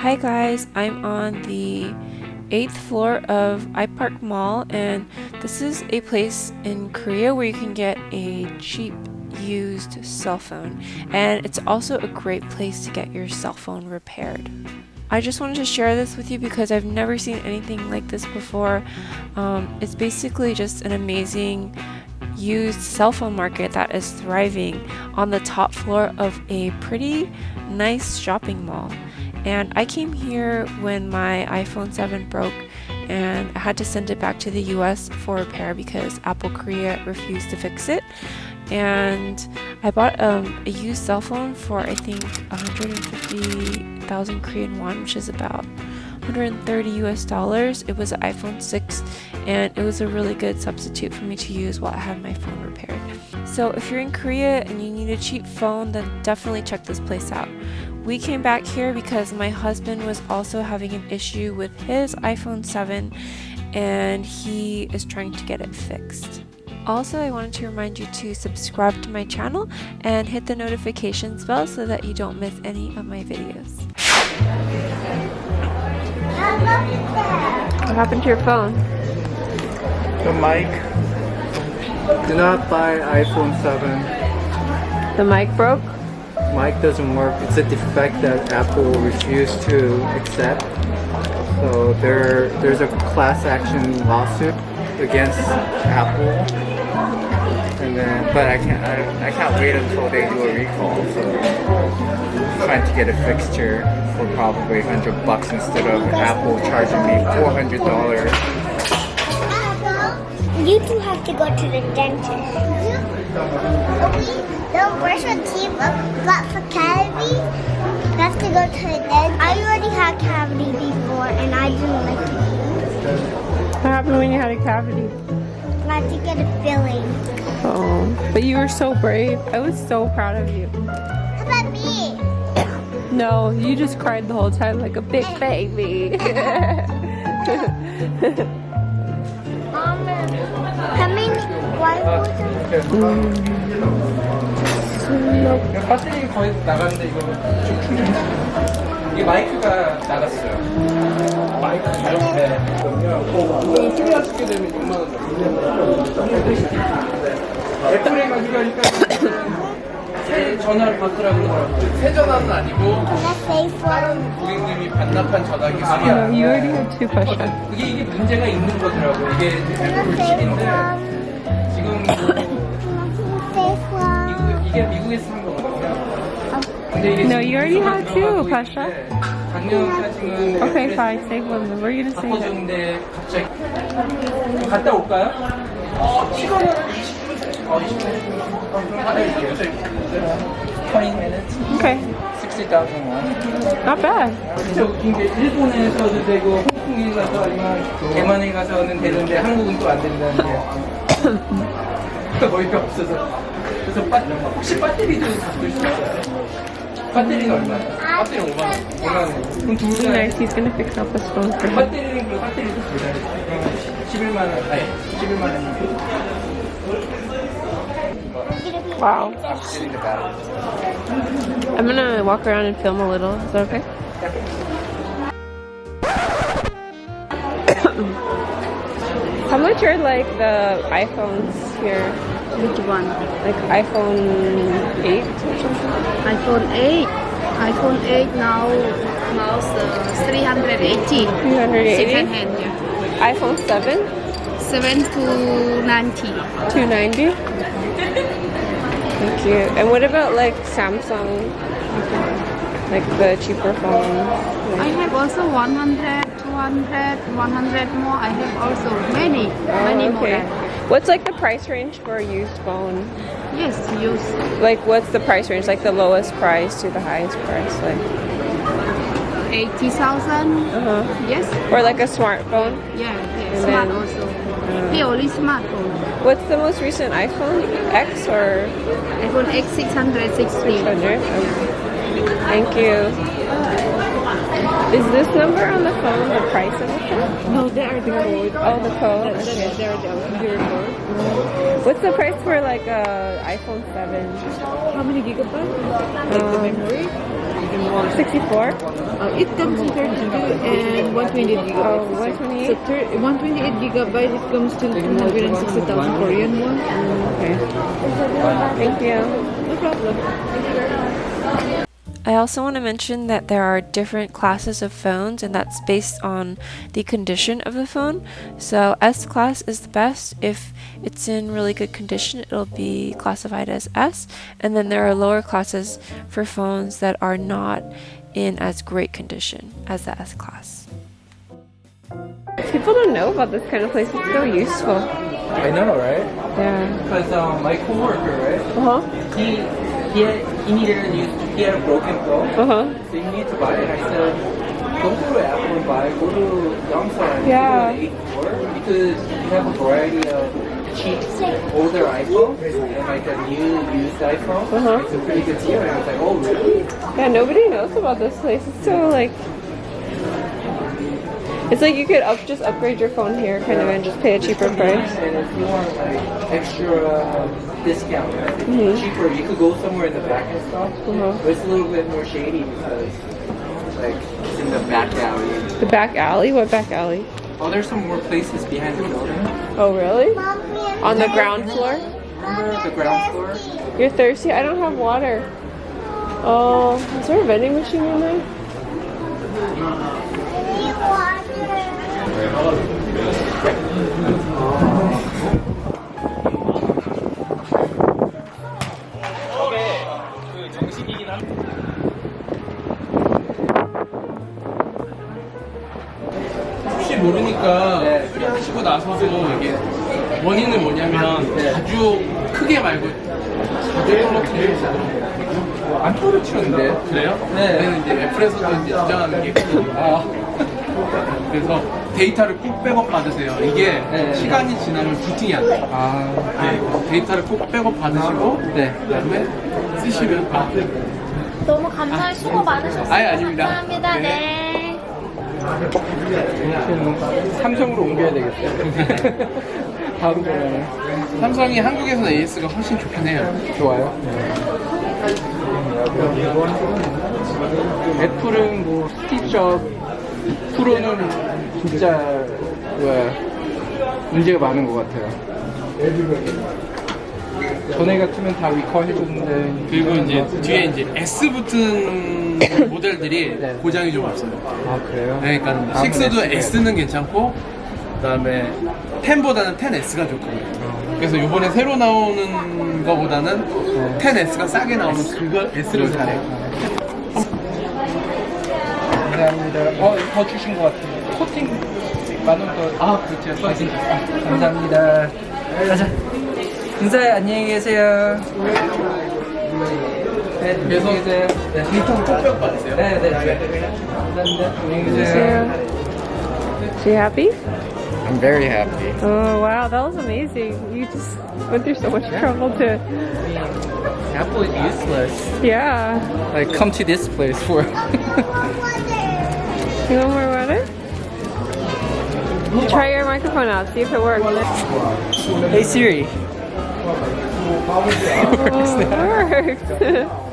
Hi guys, I'm on the 8th floor of iPark Mall, and this is a place in Korea where you can get a cheap used cell phone, and it's also a great place to get your cell phone repaired. I just wanted to share this with you because I've never seen anything like this before. It's basically just an amazing used cell phone market that is thriving on the top floor of a pretty nice shopping mall. And I came here when my iPhone 7 broke and I had to send it back to the US for repair because Apple Korea refused to fix it. And I bought a used cell phone for I think 150,000 Korean won, which is about 130 US dollars. It was an iPhone 6 and it was a really good substitute for me to use while I had my phone repaired. So if you're in Korea and you need a cheap phone, then definitely check this place out. We came back here because my husband was also having an issue with his iPhone 7 and he is trying to get it fixed. Also, I wanted to remind you to subscribe to my channel and hit the notifications bell so that you don't miss any of my videos. What happened to your phone? The mic. Do not buy iPhone 7. The mic broke? Mic doesn't work. It's a defect that Apple refused to accept. So there's a class action lawsuit against Apple. But I can't wait until they do a recall. So I'm trying to get a fixture for probably $100 instead of Apple charging me $400. You two have to go to the dentist. Don't brush your teeth, but for cavity, you have to go to the dentist. I already had cavity before, and I didn't like it. What happened when you had a cavity? I had to get a filling. Oh, but you were so brave. I was so proud of you. How about me? No, you just cried the whole time like a big baby. How many? 배터리 거의 나갔는데 이거 좀 충전. 이게 마이크가 나갔어요. 마이크 이렇게 그러면 소리가 듣게 되면 6만 원 정도. 배터리가 그러니까 새 전화를 바꾸라 그러더라고요. 새 전화는 아니고 다른 고객님이 반납한 전화 기술이야. You already had two questions. 이게 문제가 있는 거더라고요. 이게 애플 7인데 지금 이게 미국에서 산 거거든요. 근데 이게 No, you already had two, Pasha. 작년까지는 Okay, fine. Say one. What were you gonna say? 바꿔줬는데 갑자기 갔다 올까요? 시간은 20분. 그럼 받아줄게요. 20 minutes. Okay. 60,000 won. Not bad. 진짜 웃긴 게 일본에서도 되고 홍콩에 가서 아니면 대만에 가서는 되는데 한국은 또 안 된다는 게 어이가 없어서. 그래서 혹시 배터리도 바꿀 수 있어요? 배터리는 얼마예요? 배터리 5만 원. 5만 원. 그럼 둘 다. Nice. He's gonna fix up his phone for him. 배터리는 그 배터리도 둘 다. 그러면 11만 원. 아니 11만 원. Wow. I'm gonna walk around and film a little. Is that okay? How much are like the iPhones here? Which one? Like iPhone 8 or something? iPhone 8. iPhone 8 now 380. 380? Second hand, yeah. iPhone 7? 7 to 90. 290? Thank you. And what about like Samsung? Like the cheaper phones? I have also 100, 200, 100 more. I have also many okay. more. What's like the price range for a used phone? Yes, use Like what's the price range? Like the lowest price to the highest price? Like 80,000. Yes. Or like a smartphone? Yeah, And smart then- also. He only smartphone. What's the most recent iPhone? X or iPhone X 660. 600? Okay. Thank you. Is this number on the phone the price of the phone? No, they are the code. Oh, the code? Okay. They are the computer code. What's the price for like a iPhone 7? How many gigabytes? Like the memory? in one. 64? It comes in 32 and 128 gigabytes. Oh, 128? So 128 gigabytes, it comes to 260,000 Korean won. Okay. Thank you. No problem. I also want to mention that there are different classes of phones, and that's based on the condition of the phone. So S class is the best. If it's in really good condition, it'll be classified as S. And then there are lower classes for phones that are not in as great condition as the S class. People don't know about this kind of place. It's so useful. I know, right? Yeah. Because my coworker, right? Uh-huh. He had a broken phone. Uh-huh. So you need to buy it. I said, don't go to Apple and buy it. Go to Yongsan. Yeah. Go to 8th floor because you have a variety of cheap older iPhones and like a new used iPhone. Uh-huh. It's a pretty good deal. And I was like, oh really? Yeah, nobody knows about this place. It's so like... It's like you could just upgrade your phone here kind of and just pay a cheaper price. And if you want like extra discount, cheaper, you could go somewhere in the back and stuff. But it's a little bit more shady because like it's in the back alley. The back alley? What back alley? Oh, there's some more places behind the building. Oh, really? On the ground floor? Remember the ground floor? You're thirsty? I don't have water. Oh, is there a vending machine in there? 혹시 모르니까 치고 나서도 이게 원인은 뭐냐면 아주 크게 말고 작게 떨어뜨리고 안 떨어지는데? 그래요? 네. 얘는 이제 애플에서도 이제 주장하는 게 그래서 데이터를 꼭 백업 받으세요. 이게 네. 시간이 지나면 부팅이 안 돼요. 네, 데이터를 꼭 백업 받으시고 네. 그다음에 쓰시면 너무 감사해요. 수고 많으셨어요. 아예 아닙니다. 감사합니다. 네. 삼성으로 옮겨야 되겠어요. 다음 전에는 삼성이 한국에서는 AS가 훨씬 좋긴 해요. 좋아요. 애플은 뭐 스티브 잡 프로는 진짜 문제가 많은 것 같아요. 전에 같으면 다 리커 해줬는데 그리고 이제 뒤에 이제 S 붙은 모델들이 네. 고장이 좀 없어요. 아 그래요? 네, 그러니까 다음은 6도 S. S는 괜찮고 그다음에 10보다는 10S가 좋거든요. 그래서 이번에 새로 나오는 거보다는 10S가 싸게 나오는 그거 S를 잘해요. 감사합니다. 더 주신 것 같아요. 코팅 10,000원 더. 그렇죠. 감사합니다. 가자. 인사해. 안녕히 계세요. 네, 그래서 안녕히 계세요. 네. 데이터 꼭 빼고 받으세요. 네. 감사합니다. 안녕히 계세요. So you happy? I'm very happy. Oh, wow, that was amazing. You just went through so much trouble to... Apple is useless. Yeah. Like, come to this place for. You want more water? Try your microphone out, see if it works. Hey Siri. Oh, it works.